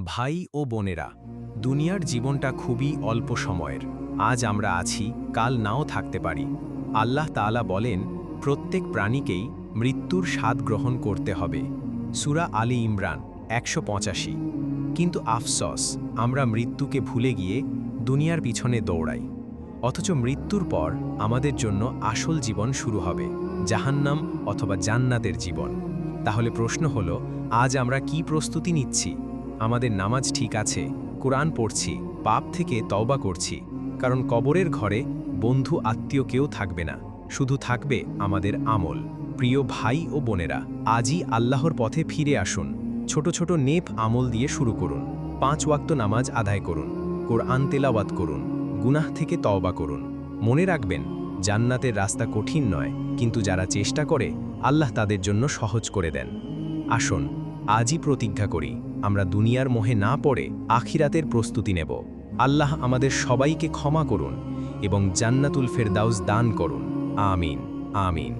ভাই ও বোনেরা, দুনিয়ার জীবনটা খুবই অল্প সময়ের। আজ আমরা আছি, কাল নাও থাকতে পারি। আল্লাহ তাআলা বলেন, প্রত্যেক প্রাণীকেই মৃত্যুর স্বাদ গ্রহণ করতে হবে। সূরা আলী ইমরান ১৮৫। কিন্তু আফসোস, আমরা মৃত্যুকে ভুলে গিয়ে দুনিয়ার পিছনে দৌড়াই। অথচ মৃত্যুর পর আমাদের জন্য আসল জীবন শুরু হবে, জাহান্নাম অথবা জান্নাতের জীবন। তাহলে প্রশ্ন হলো, আজ আমরা কি প্রস্তুতি নিচ্ছি? আমাদের নামাজ ঠিক আছে, কোরআন পড়ছি, পাপ থেকে তওবা করছি, কারণ কবরের ঘরে বন্ধু আত্মীয় কেউ থাকবে না, শুধু থাকবে আমাদের আমল। প্রিয় ভাই ও বোনেরা, আজই আল্লাহর পথে ফিরে আসুন। ছোট ছোট নেক আমল দিয়ে শুরু করুন। 5 ওয়াক্ত নামাজ আদায় করুন, কোরআন তেলাওয়াত করুন, গুনাহ থেকে তওবা করুন। মনে রাখবেন, জান্নাতের রাস্তা কঠিন নয়, কিন্তু যারা চেষ্টা করে আল্লাহ তাদের জন্য সহজ করে দেন। আসুন, আজই প্রতিজ্ঞা করি, আমরা দুনিয়ার মোহে না পড়ে আখিরাতের প্রস্তুতি নেব। আল্লাহ আমাদের সবাইকে ক্ষমা করুন এবং জান্নাতুল ফেরদাউস দান করুন। আমিন, আমিন।